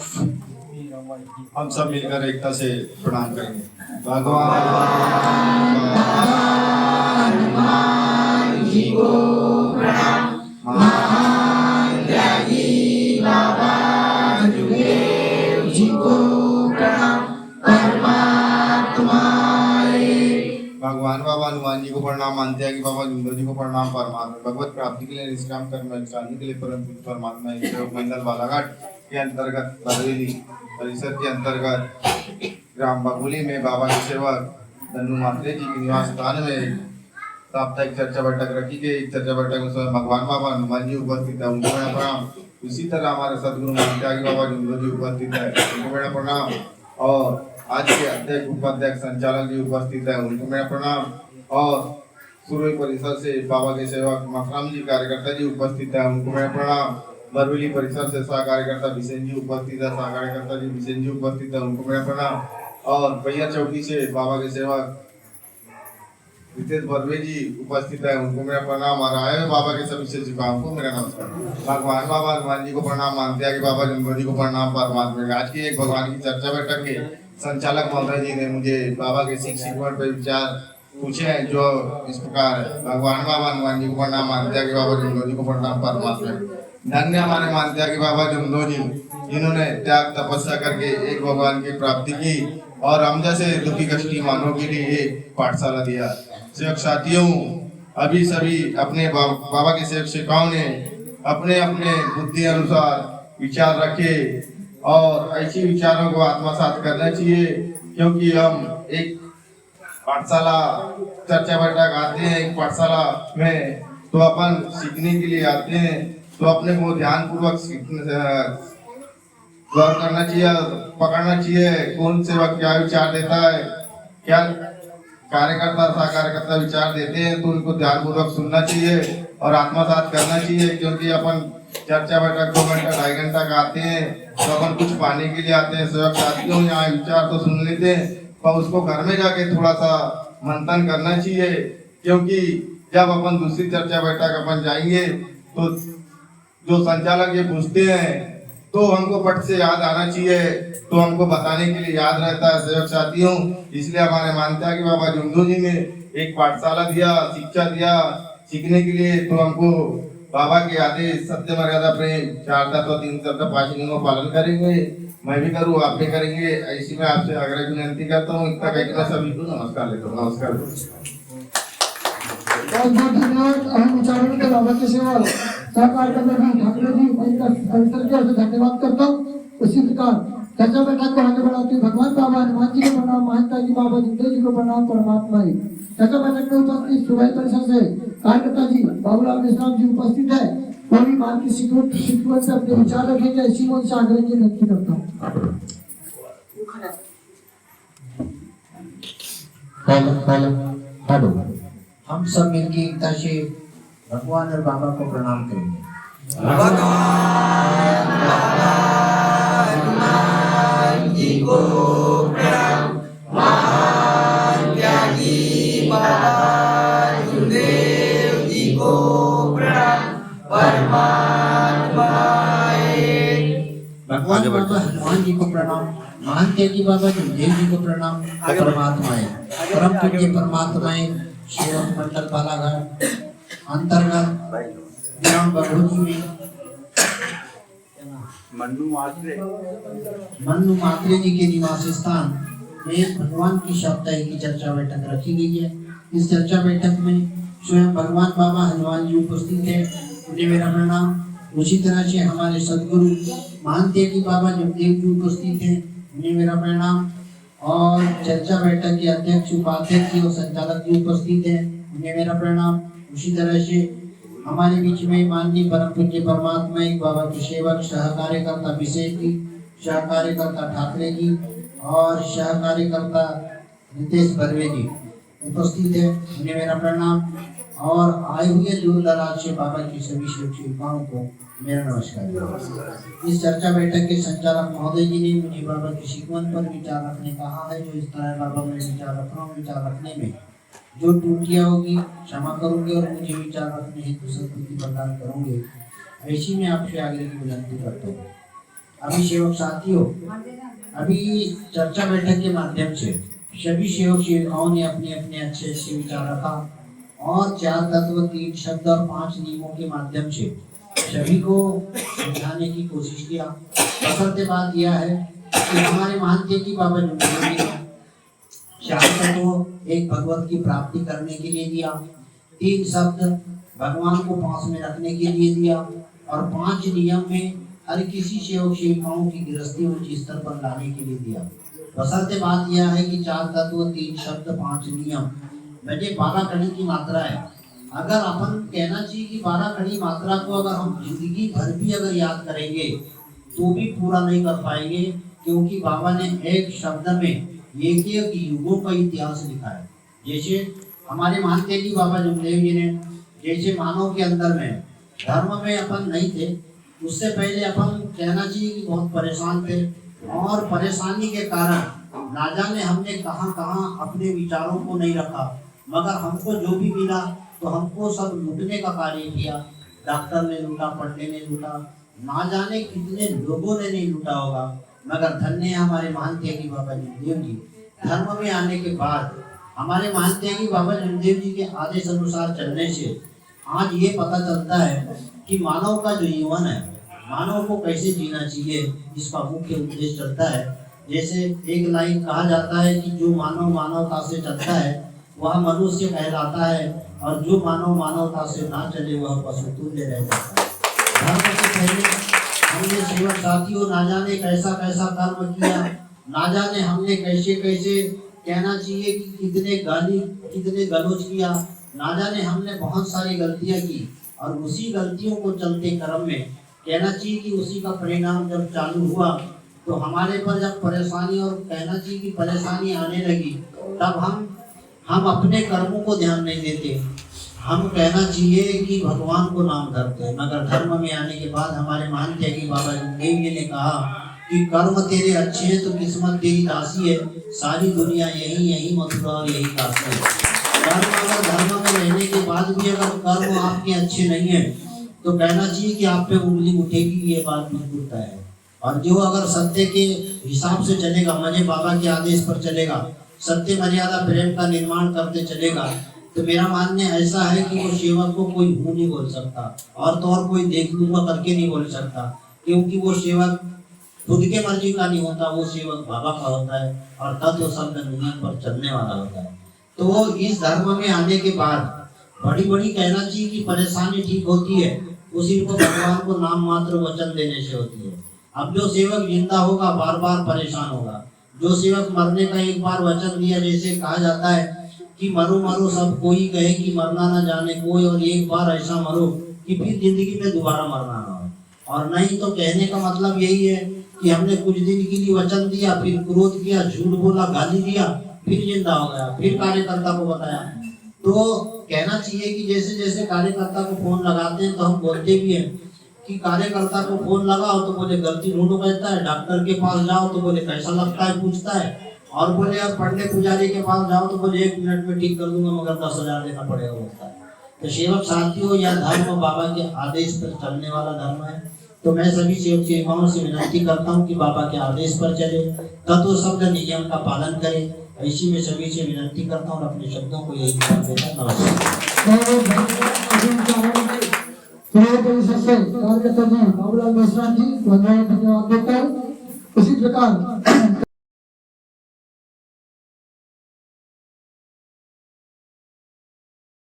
हम सब मिलकर एकता से प्रणाम करेंगे। भगवान जी को प्रणाम। महान त्यागी बाबा जुगेव जी को प्रणाम। परमात्मा भगवान बाबा हनुमान जी को प्रणाम। मान त्यागी बाबा जुगेव जी को प्रणाम। परमात्मा भगवत प्राप्ति के लिए निष्काम कर्म चालने के लिए परम पूज्य परमात्मा ईश्वर मंडल बालाघाट के अंतर्गत बरेली परिसर के अंतर्गत ग्राम बबुली में बाबा के सेवक धनु मात्रे जी के निवास स्थान में साप्ताहिक चर्चा बैठक रखी गई। चर्चा बैठक में स्वयं भगवान बाबा हनुमान जी उपस्थित है, उनको मेरा प्रणाम। इसी तरह हमारे सदगुरु त्यागी बाबा जुगेव जी उपस्थित है, उनको मेरा प्रणाम। और आज के अध्यक्ष उपाध्यक्ष संचालक जी उपस्थित है, उनको मेरा प्रणाम। और सूर्य परिसर से बाबा के सेवक मखराम जी कार्यकर्ता जी उपस्थित है, उनको मेरा प्रणाम। बरवेली परिसर से सह कार्यकर्ता बिसेन जी उपस्थित है, सह कार्यकर्ता जी बिसेन जी उपस्थित है, उनको मेरा प्रणाम। और भैया चौकी से बाबा के सेवक रितेश बर्वे जी उपस्थित है, उनको मेरा प्रणाम। और आए बाबा के सभी शिक्षकों को मेरा नमस्कार। भगवान बाबा हनुमान जी को प्रणाम। मानते हैं कि बाबा जुगेव जी को प्रणाम। परमात्मा आज की एक भगवान की चर्चा बैठक के संचालक महोदय जी ने मुझे बाबा के शिक्षण पर विचार पूछे हैं, जो इस प्रकार है। भगवान बाबा हनुमान जी को प्रणाम। मानते हैं कि बाबा जुगेव जी को प्रणाम। परमात्मा धन्य हमारे मानते हैं कि बाबा जुगेव जी जिन्होंने त्याग तपस्या करके एक भगवान की प्राप्ति की और हम जैसे दुखी कष्टी मानव के लिए एक पाठशाला दिया। सेवक साथियों, अभी सभी अपने बाबा के सेवक सेवकाओं ने अपने अपने बुद्धि अनुसार विचार रखे और ऐसे विचारों को आत्मसात करना चाहिए, क्योंकि हम एक पाठशाला चर्चा बैठक आते हैं। एक पाठशाला में तो अपन सीखने के लिए आते हैं, तो अपने को ध्यान पूर्वक गौर करना चाहिए, पकड़ना चाहिए कौन सेवक क्या विचार देता है, क्या कार्यकर्ता सह कार्यकर्ता विचार देते हैं, तो उनको ध्यान पूर्वक सुनना चाहिए और आत्मसात करना चाहिए। क्योंकि अपन चर्चा बैठक 2 घंटा 2.5 घंटा का आते हैं, तो अपन कुछ पाने के लिए आते हैं। सेवक साथियों, यहाँ विचार तो सुन लेते हैं, पर उसको घर में जाके थोड़ा सा मंथन करना चाहिए। क्योंकि जब अपन दूसरी चर्चा बैठक अपन जाएंगे तो जो संचालक ये पूछते हैं तो हमको पट से याद आना चाहिए, तो हमको बताने के लिए याद रहता है। सेवक साथियों, इसलिए हमारे मानते हैं कि बाबा जुगेव जी ने एक पाठशाला दिया, शिक्षा दिया सीखने के लिए। तो हमको बाबा के आदेश सत्य मर्यादा प्रेम 4 तत्व 3 तत्व 5 नियमों का पालन करेंगे। मैं भी करूँ, आप भी करेंगे, ऐसी मैं आपसे आग्रह विनती करता हूँ। इतना कहकर मैं सभी को नमस्कार लेता हूँ। नमस्कार। बहुत बहुत धन्यवाद। हम विचारों के बाबा के सेवा सहकार करने में ठाकुर जी परिसर की ओर से धन्यवाद करता हूँ। उसी प्रकार चर्चा बैठक को आगे बढ़ाते हुए भगवान बाबा हनुमान जी को प्रणाम। महंता जी बाबा जुगेव जी को प्रणाम। परमात्मा ही चर्चा बैठक में उपस्थित सुबह परिसर से कार्यकर्ता जी बाबूलाल मिश्रा जी उपस्थित है, वो भी मान की सीक्वेंस से अपने विचार रखेंगे। इसी मन से आग्रह की विनती करता हूँ। हम सब मिलकर एकता से भगवान और बाबा को प्रणाम करेंगे। भगवान बाबा हनुमान जी को प्रणाम। महान त्यागी बाबा जुगेव जी को प्रणाम। परमात्मा भगवान बाबा हनुमान जी को प्रणाम। महान त्यागी बाबा जुगेव जी को प्रणाम। परमात्मा परम पूज्य परमात्मा सेवक मंडल बालाघाट अंतर्गत ग्राम बबुली में मन्नू मात्रे जी के निवास स्थान में भगवान की साप्ताहिक चर्चा बैठक रखी गई है। इस चर्चा बैठक में स्वयं भगवान बाबा हनुमान जी उपस्थित है, उन्हें मेरा प्रणाम। उसी तरह से हमारे सदगुरु महान त्यागी बाबा जुगेव जी उपस्थित है, उन्हें मेरा प्रणाम। और चर्चा बैठक के अध्यक्ष उपाध्यक्ष और संचालक जी उपस्थित है, उन्हें मेरा प्रणाम। उसी तरह से हमारे बीच में माननीय परम पूज्य परमात्मा एक बाबा के सेवक सह कार्यकर्ता विशेष जी, सह कार्यकर्ता ठाकरे जी और सह कार्यकर्ता रितेश बर्वे जी उपस्थित है, उन्हें मेरा प्रणाम। और आए हुए दूर दराज से बाबा की सभी शिक्षकों को मेरा नमस्कार। इस चर्चा बैठक के संचालक महोदय जी ने मुझे बाबा की शिकवन पर विचार रखने कहा है। जो इस तरह बाबा मैं विचार रख रहा हूँ, विचार रखने में जो त्रुटियां होगी क्षमा करूंगे और मुझे विचार रखने हेतु सद्बुद्धि प्रदान करूंगे। ऐसी में आपसे आगे की विनती करता हूँ। अभी सेवक साथियों, अभी चर्चा बैठक के माध्यम से सभी सेवक सेविकाओं ने अपने अपने अच्छे अच्छे विचार रखा और 4 तत्व 3 शब्द और 5 नियमों के माध्यम से सभी को समझाने की कोशिश किया। बशर्ते बात यह है कि हमारे महंत की बाबा जुम्मन ने 4 तत्व एक भगवत की प्राप्ति करने के लिए दिया, 3 शब्द भगवान को पास में रखने के लिए दिया और 5 नियम में हर किसी सेवक सेविकाओं की गृहस्थी उच्च स्तर पर लाने के लिए दिया। बशर्ते बात यह है कि 4 तत्व 3 शब्द 5 नियम बेटे 12 कड़ी की मात्रा है। अगर अपन कहना चाहिए कि 12 कड़ी मात्रा को अगर हम जिंदगी भर भी अगर याद करेंगे तो भी पूरा नहीं कर पाएंगे, क्योंकि बाबा ने एक शब्द में एक युगों का इतिहास लिखा है। जैसे हमारे मानते जी बाबा जुमदेव जी ने जैसे मानव के अंदर में धर्म में अपन नहीं थे, उससे पहले अपन कहना चाहिए कि बहुत परेशान थे और परेशानी के कारण ना जाने हमने कहाँ कहाँ अपने विचारों को नहीं रखा, मगर हमको जो भी मिला तो हमको सब लूटने का कार्य किया। डॉक्टर ने लूटा, पढ़ने ने लूटा, ना जाने कितने लोगों ने नहीं लूटा होगा, मगर धन्य है हमारे महंत की बाबा जुमदेव जी। धर्म में आने के बाद हमारे महंत की बाबा जुमदेव जी के आदेश अनुसार चलने से आज ये पता चलता है कि मानव का जो जीवन है, मानव को कैसे जीना चाहिए, इसका मुख्य उद्देश्य चलता है। जैसे एक लाइन कहा जाता है कि जो मानव मानवता से चलता है वह मनुष्य कहलाता है और जो मानव मानवता से ना चले वह पशु तुल्य रह जाता है। धर्म से पहले हमने सेवक साथियों ना जाने कैसा कैसा कर्म किया, ना जाने हमने कैसे कैसे कहना चाहिए कि कितने गाली कितने गलौज किया, ना जाने हमने बहुत सारी गलतियां की और उसी गलतियों को चलते क्रम में कहना चाहिए कि उसी का परिणाम जब चालू हुआ तो हमारे पर जब परेशानी और कहना चाहिए कि परेशानी आने लगी तब हम अपने कर्मों को ध्यान नहीं देते, हम कहना चाहिए कि भगवान को नाम धरते हैं। मगर धर्म में आने के बाद हमारे महंत की बाबा जुमदेव जी ने कहा कि कर्म तेरे अच्छे हैं तो किस्मत तेरी दासी है, सारी दुनिया यही मथुरा और यही काशी है। कर्म अगर धर्म में रहने के बाद भी अगर कर्म आपके अच्छे नहीं है तो कहना चाहिए कि आप पे उंगली उठेगी, ये बात बिल्कुल तय है। और जो अगर सत्य के हिसाब से चलेगा, मजे बाबा के आदेश पर चलेगा, सत्य मर्यादा प्रेम का निर्माण करते चलेगा, तो मेरा मानना ऐसा है कि वो सेवक को कोई मुंह नहीं बोल सकता और तो और कोई देख लूंगा करके नहीं बोल सकता, क्योंकि वो सेवक खुद के मर्जी का नहीं होता, वो सेवक बाबा का होता है और तत्व शब्द दुनिया पर चलने वाला होता है। तो इस धर्म में आने के बाद बड़ी बड़ी कहना चाहिए कि परेशानी ठीक होती है, उसी को भगवान को नाम मात्र वचन देने से होती है। अब जो सेवक जिंदा होगा बार बार परेशान होगा, जो सेवक मरने का एक बार वचन दिया, जैसे कहा जाता है कि मरो मरो सब कोई कहे कि मरना ना जाने कोई, और एक बार ऐसा मरो कि फिर जिंदगी में दोबारा मरना ना हो। और नहीं तो कहने का मतलब यही है कि हमने कुछ दिन के लिए वचन दिया, फिर क्रोध किया, झूठ बोला, गाली दिया, फिर जिंदा हो गया, फिर कार्यकर्ता को बताया। तो कहना चाहिए कि जैसे जैसे कार्यकर्ता को फोन लगाते हैं तो हम बोलते भी हैं कि कार्यकर्ता को फोन लगाओ तो बोले गलती ढूंढो कहता है, डॉक्टर के पास जाओ तो बोले कैसा लगता है पूछता है, और बोले यार पंडित पुजारी के पास जाओ तो बोले 1 मिनट में ठीक कर दूंगा मगर 10,000 देना पड़ेगा बोलता है। तो सेवक साथियों, यह धर्म बाबा के आदेश पर चलने वाला धर्म है। तो मैं सभी सेवक सेविकाओं से विनती करता हूँ कि बाबा के आदेश पर चले, तत्व शब्द नियम का पालन करें। ऐसी में सभी से विनती करता हूँ और अपने शब्दों को यही कर देता हूँ। नमस्कार। बाबूलाल मिश्रा जी धन्यवाद देकर उसी प्रकार